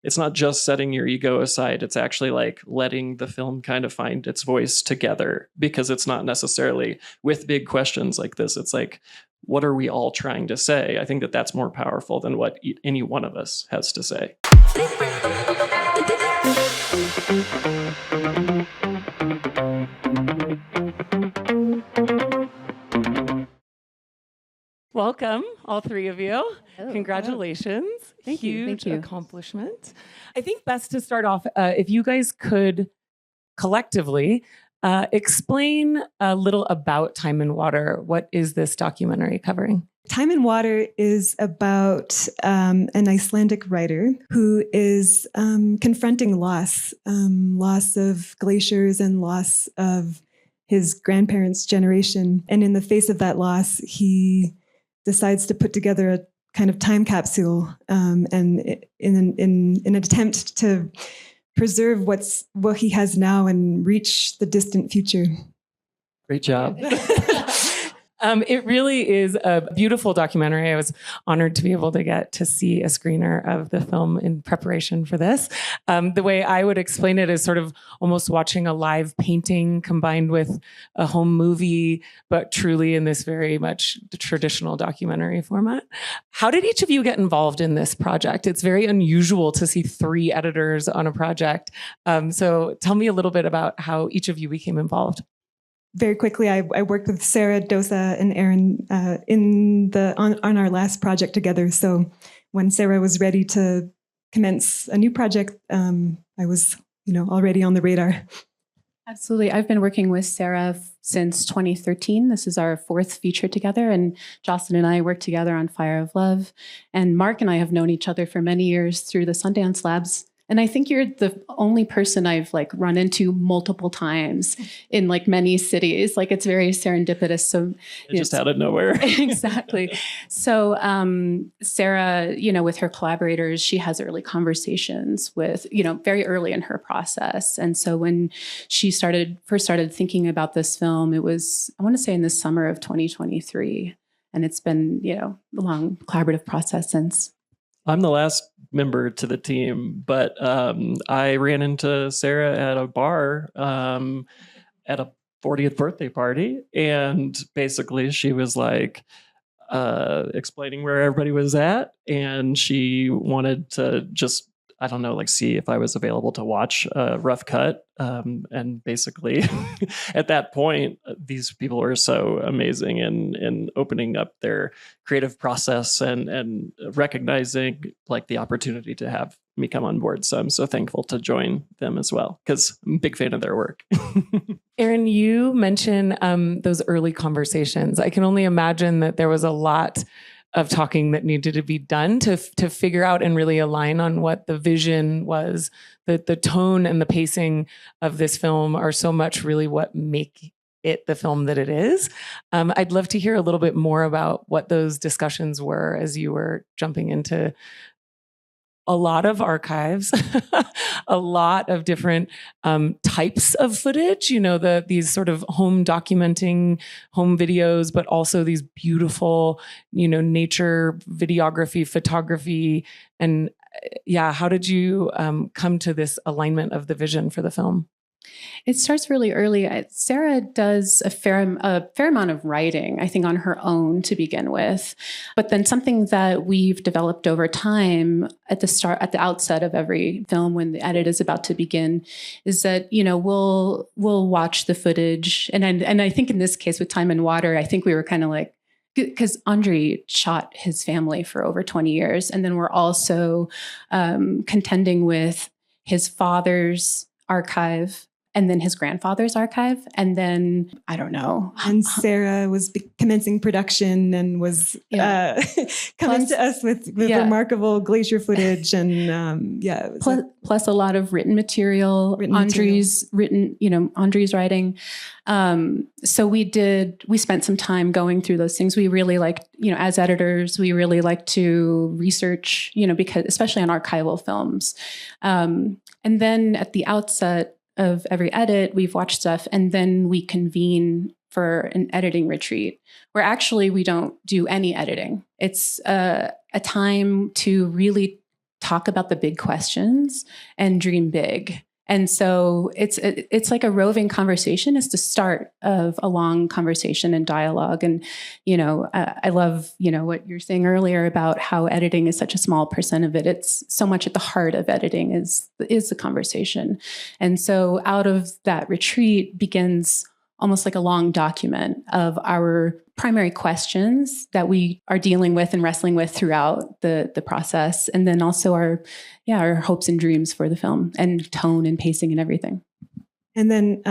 it's not just setting your ego aside. It's actually like letting the film kind of find its voice together, because it's not necessarily with big questions like this. It's like, what are we all trying to say? I think that that's more powerful than what any one of us has to say. Welcome, all three of you. Oh, Congratulations. Thank you. Huge accomplishment. I think best to start off, if you guys could collectively explain a little about Time and Water. What is this documentary covering? Time and Water is about an Icelandic writer who is confronting loss of glaciers and loss of his grandparents' generation. And in the face of that loss, he decides to put together a kind of time capsule, and in an attempt to preserve what he has now and reach the distant future. Great job. It really is a beautiful documentary. I was honored to be able to get to see a screener of the film in preparation for this. The way I would explain it is sort of almost watching a live painting combined with a home movie, but truly in this very much traditional documentary format. How did each of you get involved in this project? It's very unusual to see 3 editors on a project. So tell me a little bit about how each of you became involved. Very quickly, I worked with Sarah, Dosa, and Erin on our last project together. So when Sarah was ready to commence a new project, I was, already on the radar. Absolutely. I've been working with Sarah since 2013. This is our 4th feature together, and Jocelyne and I worked together on Fire of Love. And Mark and I have known each other for many years through the Sundance Labs. And I think you're the only person I've run into multiple times in many cities. It's very serendipitous. So just out of nowhere. Exactly. So Sarah, with her collaborators, she has early conversations with, very early in her process. And so when she first started thinking about this film, it was, I want to say, in the summer of 2023. And it's been, a long collaborative process since. I'm the last member to the team, but I ran into Sarah at a bar at a 40th birthday party, and basically she was explaining where everybody was at, and she wanted to just, see if I was available to watch a rough cut. And basically at that point, these people were so amazing in opening up their creative process and recognizing the opportunity to have me come on board. So I'm so thankful to join them as well, because I'm a big fan of their work. Erin, you mentioned those early conversations. I can only imagine that there was a lot of talking that needed to be done to figure out and really align on what the vision was. The tone and the pacing of this film are so much really what make it the film that it is. I'd love to hear a little bit more about what those discussions were as you were jumping into a lot of archives, a lot of different types of footage, these sort of home documenting home videos, but also these beautiful, nature videography, photography. And how did you come to this alignment of the vision for the film? It starts really early. Sarah does a fair amount of writing, I think, on her own to begin with. But then something that we've developed over time at the outset of every film, when the edit is about to begin, is that, we'll watch the footage. And I think in this case with Time and Water, I think we were kind of because Andre shot his family for over 20 years. And then we're also contending with his father's archive, and then his grandfather's archive. And then, I don't know. And Sarah was commencing production and was coming to us with remarkable glacier footage. And plus a lot of written material, Andre's writing. So we spent some time going through those things. We really like, as editors, we really like to research, because especially on archival films. And then at the outset of every edit, we've watched stuff, and then we convene for an editing retreat where actually we don't do any editing. It's a time to really talk about the big questions and dream big. And so it's like a roving conversation is the start of a long conversation and dialogue. And, I love, what you're saying earlier about how editing is such a small percent of it. It's so much at the heart of editing is the conversation. And so out of that retreat begins almost like a long document of our primary questions that we are dealing with and wrestling with throughout the process. And then also our hopes and dreams for the film and tone and pacing and everything. And then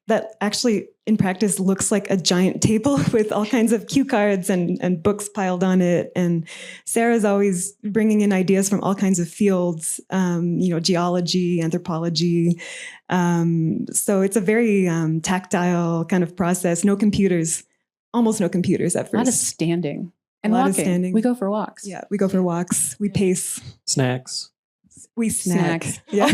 that actually in practice looks like a giant table with all kinds of cue cards and books piled on it. And Sarah's always bringing in ideas from all kinds of fields, geology, anthropology. So it's a very tactile kind of process. No computers, almost no computers at first. A lot of standing and walking. We go for walks. Yeah, we go for walks. We pace. Snacks. We snack. Yeah. Oh,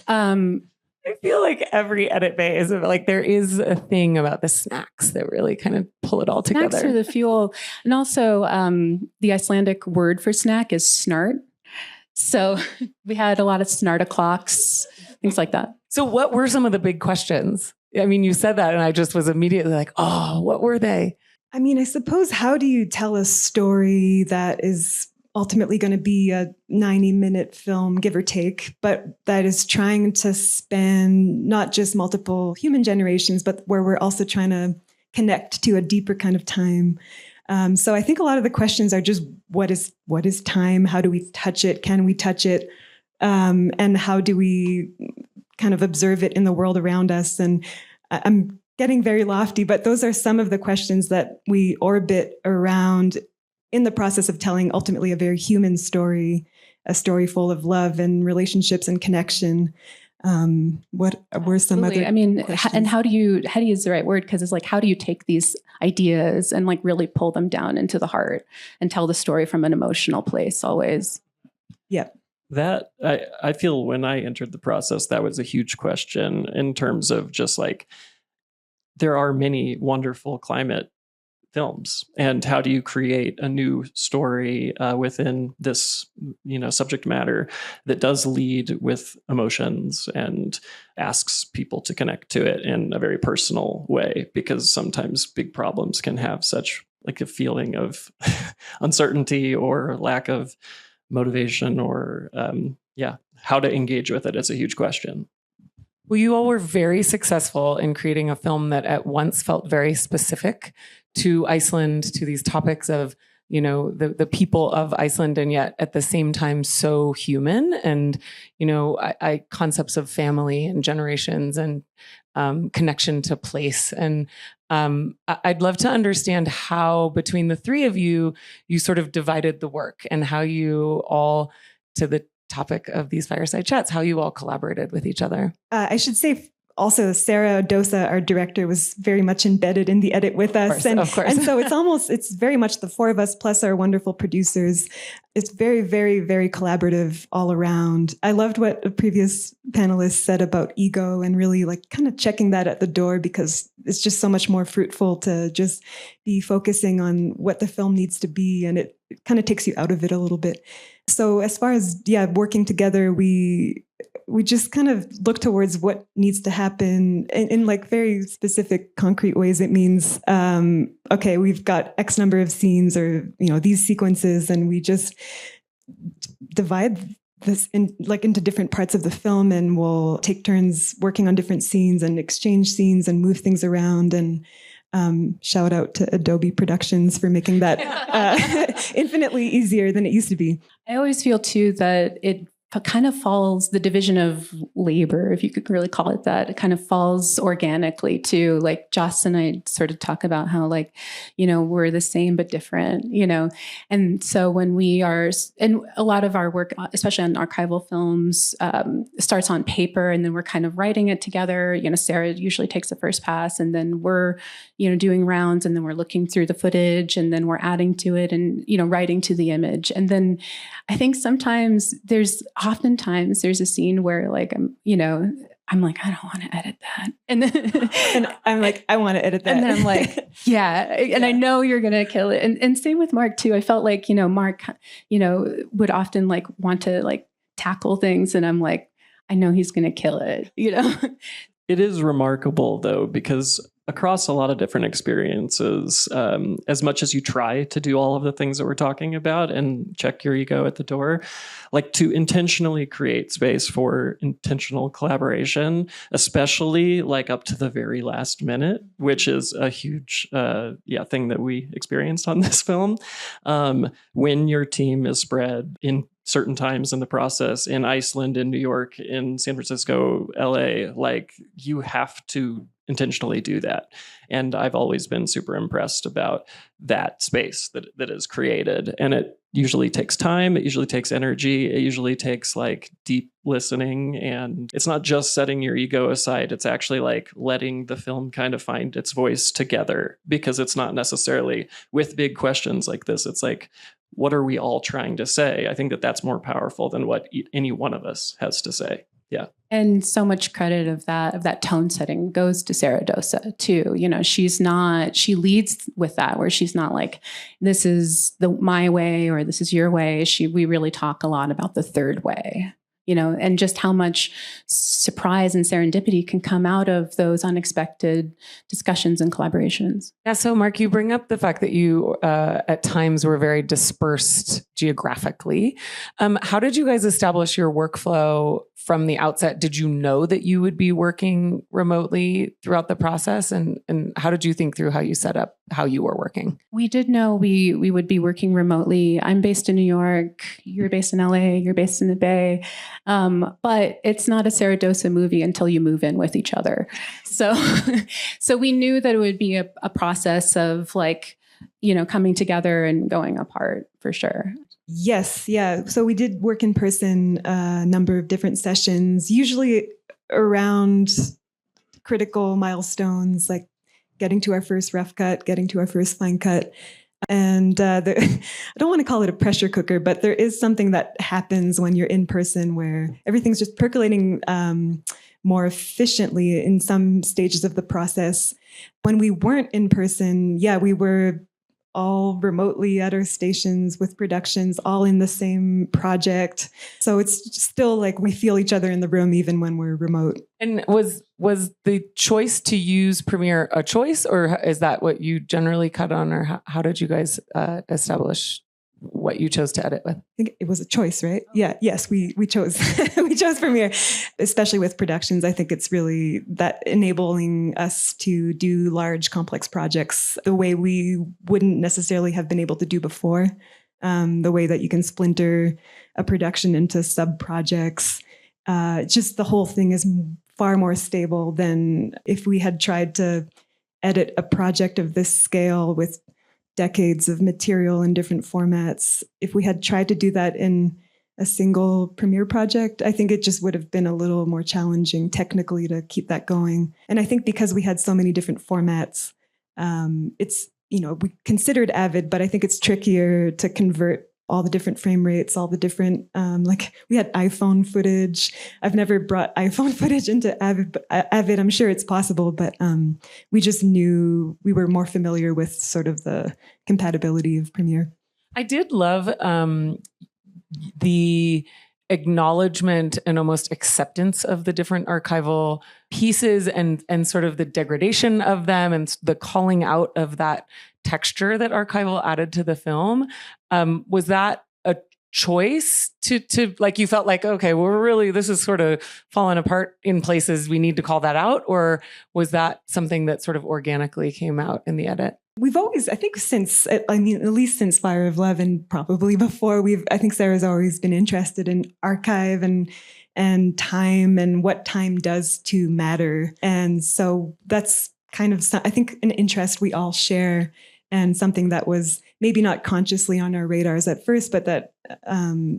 yeah. I feel like every edit bay is like there is a thing about the snacks that really kind of pull it all together. Snacks are the fuel. And also the Icelandic word for snack is snart. So we had a lot of snart o'clocks, things like that. So what were some of the big questions? I mean, you said that and I just was immediately like, oh, what were they? I mean, I suppose, how do you tell a story that is ultimately going to be a 90-minute film, give or take, but that is trying to span not just multiple human generations, but where we're also trying to connect to a deeper kind of time. So I think a lot of the questions are just, what is time? How do we touch it? Can we touch it? And how do we kind of observe it in the world around us? And I'm getting very lofty, but those are some of the questions that we orbit around in the process of telling ultimately a very human story, a story full of love and relationships and connection. What were some other? I mean, questions? and how do you use the right word? Because it's like, how do you take these ideas and like really pull them down into the heart and tell the story from an emotional place always? Yeah. That I feel when I entered the process, that was a huge question in terms of just like, there are many wonderful climate films, and how do you create a new story within this subject matter that does lead with emotions and asks people to connect to it in a very personal way, because sometimes big problems can have such like a feeling of uncertainty or lack of motivation, or how to engage with it is a huge question. Well, you all were very successful in creating a film that at once felt very specific to Iceland, to these topics of, the people of Iceland, and yet at the same time so human, and, concepts of family and generations and connection to place. And I'd love to understand how between the three of you, you sort of divided the work, and how you all, to the topic of these fireside chats, how you all collaborated with each other. I should say also, Sarah Dosa, our director, was very much embedded in the edit with us. Of course. And so it's very much the four of us plus our wonderful producers. It's very, very, very collaborative all around. I loved what a previous panelist said about ego, and really like kind of checking that at the door, because it's just so much more fruitful to just be focusing on what the film needs to be. And it kind of takes you out of it a little bit. So as far as, working together, we just kind of look towards what needs to happen in like very specific, concrete ways. It means, okay, we've got X number of scenes, or, these sequences, and we just divide this into different parts of the film, and we'll take turns working on different scenes and exchange scenes and move things around. And shout out to Adobe Productions for making that infinitely easier than it used to be. I always feel too that it kind of falls, the division of labor, if you could really call it that, it kind of falls organically too. Like Joss and I sort of talk about how like, we're the same but different, and so when we are, and a lot of our work, especially on archival films, starts on paper, and then we're kind of writing it together. Sarah usually takes the first pass, and then we're, doing rounds, and then we're looking through the footage, and then we're adding to it, and, writing to the image. And then I think oftentimes there's a scene where like, I'm like, I don't want to edit that. And then And I'm like, I want to edit that. And then I'm like, yeah. And I know you're going to kill it. And same with Mark too. I felt like, Mark, would often like want to like tackle things. And I'm like, I know he's going to kill it, It is remarkable, though, because across a lot of different experiences, as much as you try to do all of the things that we're talking about and check your ego at the door, like to intentionally create space for intentional collaboration, especially like up to the very last minute, which is a huge thing that we experienced on this film. When your team is spread in certain times in the process in Iceland, in New York, in San Francisco, LA, like you have to intentionally do that. And I've always been super impressed about that space that is created. And it usually takes time. It usually takes energy. It usually takes like deep listening. And it's not just setting your ego aside. It's actually like letting the film kind of find its voice together, because it's not necessarily with big questions like this. It's like, what are we all trying to say? I think that that's more powerful than what any one of us has to say. Yeah. And so much credit of that tone setting goes to Sarah Dosa too. She leads with that, where she's not like, this is my way or this is your way. We really talk a lot about the third way, and just how much surprise and serendipity can come out of those unexpected discussions and collaborations. Yeah. So Mark, you bring up the fact that you at times were very dispersed geographically. How did you guys establish your workflow from the outset? Did you know that you would be working remotely throughout the process? And how did you think through how you set up how you were working? We did know we would be working remotely. I'm based in New York. You're based in LA. You're based in the Bay. But it's not a Sarah Dosa movie until you move in with each other. So we knew that it would be a process of like, coming together and going apart for sure. Yes. Yeah. So we did work in person a number of different sessions, usually around critical milestones, like getting to our first rough cut, getting to our first fine cut. And I don't want to call it a pressure cooker, but there is something that happens when you're in person where everything's just percolating more efficiently in some stages of the process. When we weren't in person, we were all remotely at our stations with productions, all in the same project. So it's still like we feel each other in the room even when we're remote. And was the choice to use Premiere a choice, or is that what you generally cut on, or how did you guys establish what you chose to edit with? I think it was a choice, right? Yeah. Yes, we chose we chose Premiere, especially with productions. I think it's really that enabling us to do large, complex projects the way we wouldn't necessarily have been able to do before. The way that you can splinter a production into sub projects. Just the whole thing is far more stable than if we had tried to edit a project of this scale with decades of material in different formats. If we had tried to do that in a single Premiere project, I think it just would have been a little more challenging technically to keep that going. And I think because we had so many different formats, it's, we considered Avid, but I think it's trickier to convert all the different frame rates, all the different, like we had iPhone footage. I've never brought iPhone footage into Avid. I'm sure it's possible, but we just knew we were more familiar with sort of the compatibility of Premiere. I did love the acknowledgement and almost acceptance of the different archival pieces and sort of the degradation of them and the calling out of that texture that archival added to the film. Was that a choice to like, you felt like, okay, this is sort of falling apart in places, we need to call that out? Or was that something that sort of organically came out in the edit? We've always, I think at least since Fire of Love and probably before, I think Sarah's always been interested in archive and time and what time does to matter. And so that's kind of, I think, an interest we all share and something that was maybe not consciously on our radars at first, but that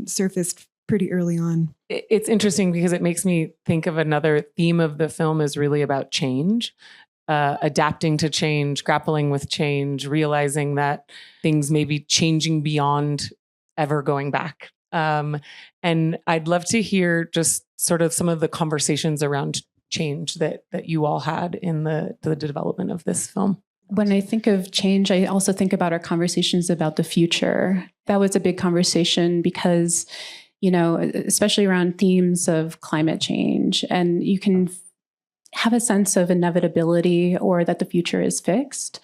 surfaced pretty early on. It's interesting because it makes me think of another theme of the film is really about change. Adapting to change, grappling with change, realizing that things may be changing beyond ever going back. And I'd love to hear just sort of some of the conversations around change that you all had in the development of this film? When I think of change, I also think about our conversations about the future. That was a big conversation because, especially around themes of climate change, and you can have a sense of inevitability or that the future is fixed.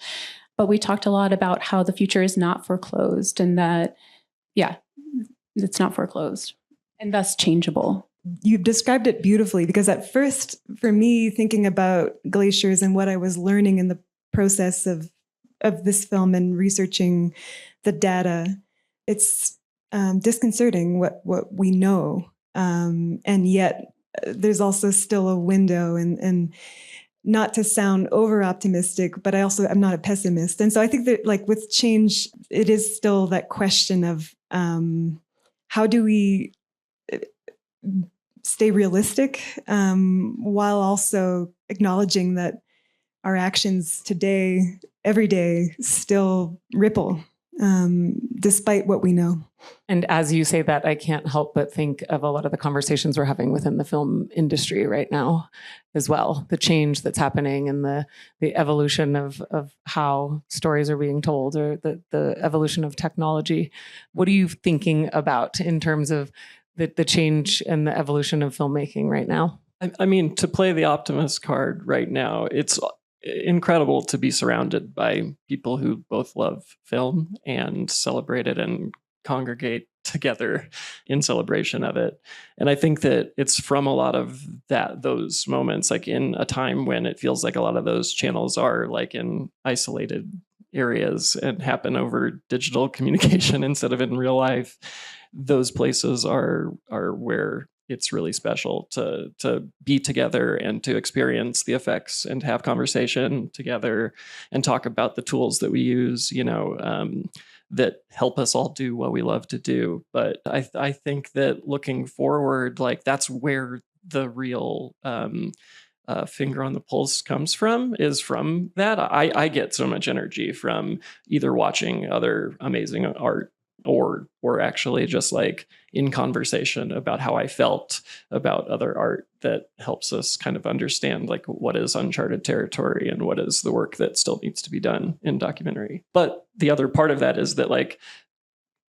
But we talked a lot about how the future is not foreclosed and that, it's not foreclosed and thus changeable. You've described it beautifully, because at first, for me, thinking about glaciers and what I was learning in the process of this film and researching the data, it's disconcerting what we know. And yet there's also still a window, and not to sound over optimistic, but I'm not a pessimist. And so I think that like with change, it is still that question of how do we stay realistic while also acknowledging that our actions today, every day, still ripple despite what we know. And as you say that, I can't help but think of a lot of the conversations we're having within the film industry right now as well. The change that's happening and the evolution of how stories are being told, or the evolution of technology. What are you thinking about in terms of the change and the evolution of filmmaking right now? I mean, to play the optimist card right now, it's incredible to be surrounded by people who both love film and celebrate it and congregate together in celebration of it. And I think that it's from a lot of those moments, like in a time when it feels like a lot of those channels are like in isolated areas and happen over digital communication instead of in real life. Those places are where it's really special to be together and to experience the effects and have conversation together and talk about the tools that we use, that help us all do what we love to do. But I think that looking forward, like that's where the real finger on the pulse comes from, is from that. I get so much energy from either watching other amazing art or actually just like in conversation about how I felt about other art that helps us kind of understand like what is uncharted territory and what is the work that still needs to be done in documentary. But the other part of that is that like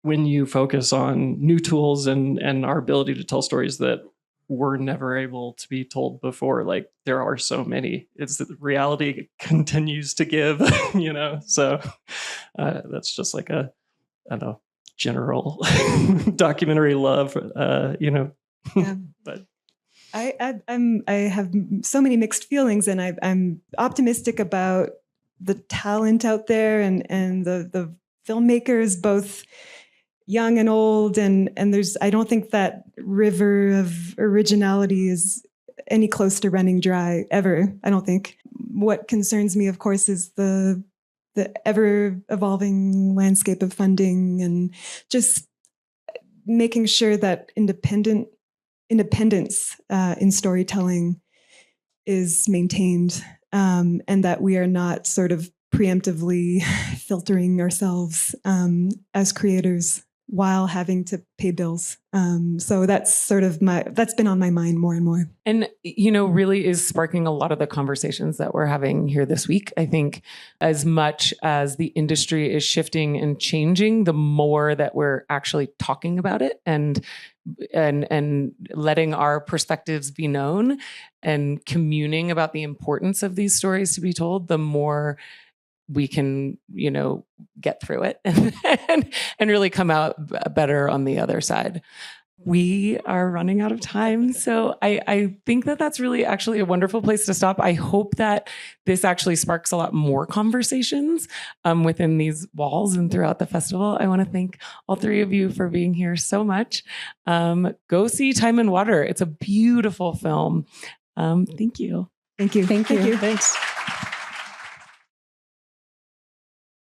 when you focus on new tools and our ability to tell stories that were never able to be told before, like there are so many, it's that reality continues to give, so that's just like I don't know, general documentary love, Yeah. But I have so many mixed feelings, and I'm optimistic about the talent out there and the filmmakers, both young and old, and I don't think that river of originality is any close to running dry ever. I don't think. What concerns me, of course, is the ever evolving landscape of funding and just making sure that independence in storytelling is maintained, and that we are not sort of preemptively filtering ourselves as creators while having to pay bills. So that's sort of that's been on my mind more and more. And, really is sparking a lot of the conversations that we're having here this week. I think as much as the industry is shifting and changing, the more that we're actually talking about it and letting our perspectives be known and communing about the importance of these stories to be told, the more we can, get through it and really come out better on the other side. We are running out of time. So I think that that's really actually a wonderful place to stop. I hope that this actually sparks a lot more conversations within these walls and throughout the festival. I want to thank all three of you for being here so much. Go see Time and Water. It's a beautiful film. Thank you. Thank you. Thank you. thanks.